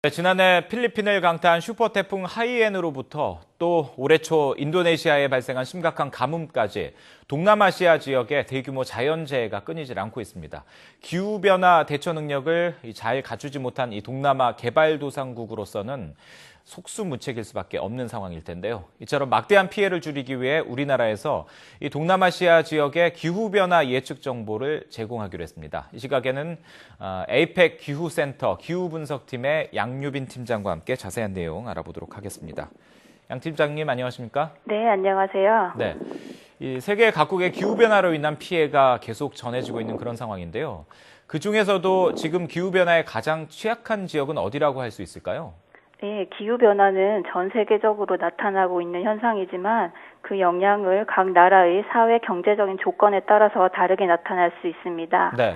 네, 지난해 필리핀을 강타한 슈퍼태풍 하이엔으로부터 또 올해 초 인도네시아에 발생한 심각한 가뭄까지 동남아시아 지역의 대규모 자연재해가 끊이질 않고 있습니다. 기후변화 대처 능력을 잘 갖추지 못한 이 동남아 개발도상국으로서는 속수무책일 수밖에 없는 상황일 텐데요. 이처럼 막대한 피해를 줄이기 위해 우리나라에서 이 동남아시아 지역의 기후변화 예측 정보를 제공하기로 했습니다. 이 시각에는 에이펙 기후센터 기후분석팀의 양유빈 팀장과 함께 자세한 내용 알아보도록 하겠습니다. 양 팀장님 안녕하십니까? 네, 안녕하세요. 네, 이 세계 각국의 기후변화로 인한 피해가 계속 전해지고 있는 그런 상황인데요. 그중에서도 지금 기후변화에 가장 취약한 지역은 어디라고 할 수 있을까요? 네, 기후변화는 전 세계적으로 나타나고 있는 현상이지만 그 영향을 각 나라의 사회 경제적인 조건에 따라서 다르게 나타날 수 있습니다. 네.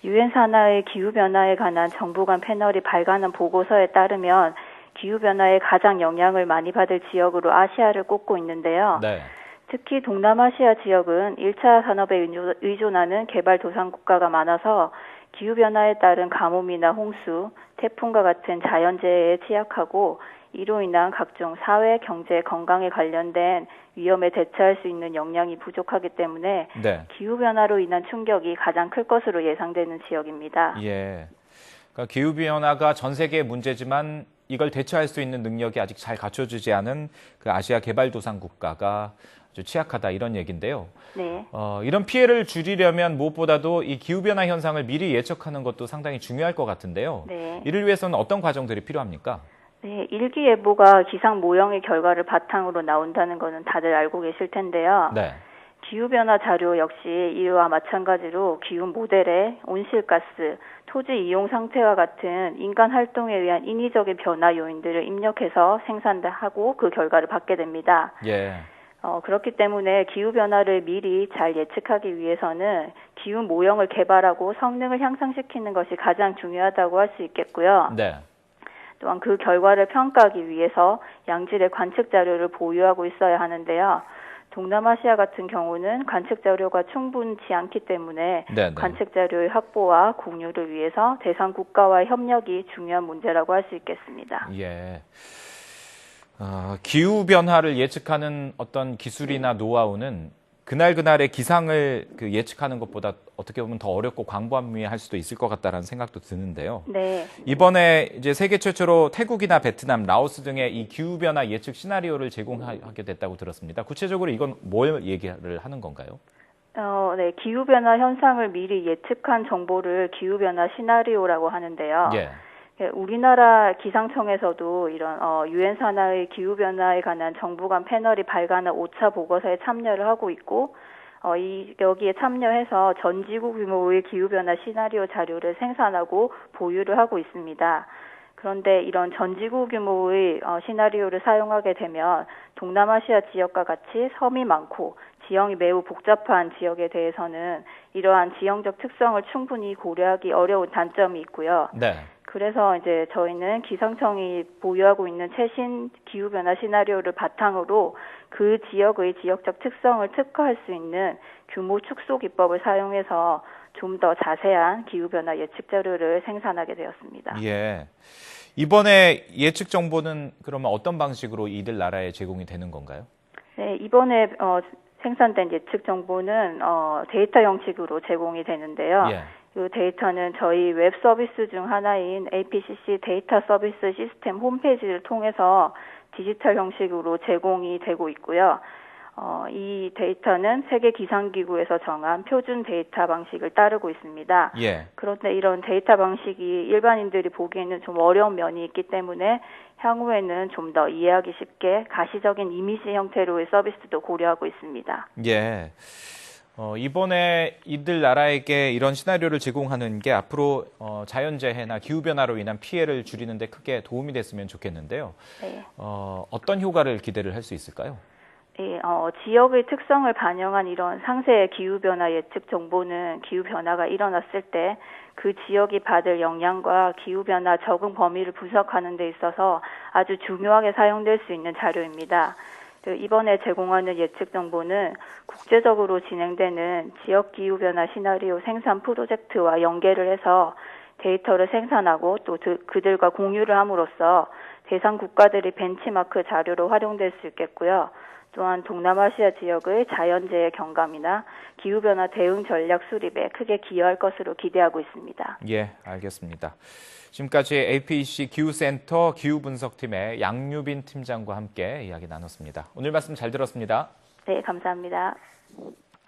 유엔 산하의 기후변화에 관한 정부 간 패널이 발간한 보고서에 따르면 기후변화에 가장 영향을 많이 받을 지역으로 아시아를 꼽고 있는데요. 네. 특히 동남아시아 지역은 1차 산업에 의존하는 개발도상 국가가 많아서 기후변화에 따른 가뭄이나 홍수, 태풍과 같은 자연재해에 취약하고 이로 인한 각종 사회, 경제, 건강에 관련된 위험에 대처할 수 있는 역량이 부족하기 때문에 네. 기후변화로 인한 충격이 가장 클 것으로 예상되는 지역입니다. 예. 그러니까 기후변화가 전 세계의 문제지만 이걸 대처할 수 있는 능력이 아직 잘 갖춰지지 않은 그 아시아 개발도상 국가가 아주 취약하다 이런 얘기인데요. 네. 이런 피해를 줄이려면 무엇보다도 이 기후변화 현상을 미리 예측하는 것도 상당히 중요할 것 같은데요. 네. 이를 위해서는 어떤 과정들이 필요합니까? 네, 일기예보가 기상 모형의 결과를 바탕으로 나온다는 것은 다들 알고 계실 텐데요. 네. 기후변화 자료 역시 이와 마찬가지로 기후 모델에 온실가스, 토지 이용 상태와 같은 인간 활동에 의한 인위적인 변화 요인들을 입력해서 생산하고 그 결과를 받게 됩니다. 예. 그렇기 때문에 기후변화를 미리 잘 예측하기 위해서는 기후 모형을 개발하고 성능을 향상시키는 것이 가장 중요하다고 할 수 있겠고요. 네. 또한 그 결과를 평가하기 위해서 양질의 관측 자료를 보유하고 있어야 하는데요. 동남아시아 같은 경우는 관측 자료가 충분치 않기 때문에 네네. 관측 자료의 확보와 공유를 위해서 대상 국가와의 협력이 중요한 문제라고 할 수 있겠습니다. 예. 기후변화를 예측하는 어떤 기술이나 노하우는 그날의 기상을 예측하는 것보다 어떻게 보면 더 어렵고 광범위할 수도 있을 것 같다라는 생각도 드는데요. 네. 이번에 이제 세계 최초로 태국이나 베트남, 라오스 등의 이 기후변화 예측 시나리오를 제공하게 됐다고 들었습니다. 구체적으로 이건 뭘 얘기를 하는 건가요? 네. 기후변화 현상을 미리 예측한 정보를 기후변화 시나리오라고 하는데요. 예. 우리나라 기상청에서도 이런 유엔 산하의 기후변화에 관한 정부 간 패널이 발간한 5차 보고서에 참여를 하고 있고 여기에 참여해서 전 지구 규모의 기후변화 시나리오 자료를 생산하고 보유를 하고 있습니다. 그런데 이런 전 지구 규모의 시나리오를 사용하게 되면 동남아시아 지역과 같이 섬이 많고 지형이 매우 복잡한 지역에 대해서는 이러한 지형적 특성을 충분히 고려하기 어려운 단점이 있고요. 네. 그래서 이제 저희는 기상청이 보유하고 있는 최신 기후변화 시나리오를 바탕으로 그 지역의 지역적 특성을 특화할 수 있는 규모 축소 기법을 사용해서 좀 더 자세한 기후변화 예측 자료를 생산하게 되었습니다. 예. 이번에 예측 정보는 그러면 어떤 방식으로 이들 나라에 제공이 되는 건가요? 네, 이번에 생산된 예측 정보는 데이터 형식으로 제공이 되는데요. 예. 이 데이터는 저희 웹 서비스 중 하나인 APCC 데이터 서비스 시스템 홈페이지를 통해서 디지털 형식으로 제공이 되고 있고요. 이 데이터는 세계 기상기구에서 정한 표준 데이터 방식을 따르고 있습니다. 예. 그런데 이런 데이터 방식이 일반인들이 보기에는 좀 어려운 면이 있기 때문에 향후에는 좀 더 이해하기 쉽게 가시적인 이미지 형태로의 서비스도 고려하고 있습니다. 예. 이번에 이들 나라에게 이런 시나리오를 제공하는 게 앞으로 자연재해나 기후변화로 인한 피해를 줄이는 데 크게 도움이 됐으면 좋겠는데요. 네. 어떤 효과를 기대를 할 수 있을까요? 네, 지역의 특성을 반영한 이런 상세의 기후변화 예측 정보는 기후변화가 일어났을 때 그 지역이 받을 영향과 기후변화 적응 범위를 분석하는 데 있어서 아주 중요하게 사용될 수 있는 자료입니다. 이번에 제공하는 예측 정보는 국제적으로 진행되는 지역 기후변화 시나리오 생산 프로젝트와 연계를 해서 데이터를 생산하고 또 그들과 공유를 함으로써 대상 국가들이 벤치마크 자료로 활용될 수 있겠고요. 또한 동남아시아 지역의 자연재해 경감이나 기후변화 대응 전략 수립에 크게 기여할 것으로 기대하고 있습니다. 예, 알겠습니다. 지금까지 APEC 기후센터 기후분석팀의 양유빈 팀장과 함께 이야기 나눴습니다. 오늘 말씀 잘 들었습니다. 네, 감사합니다.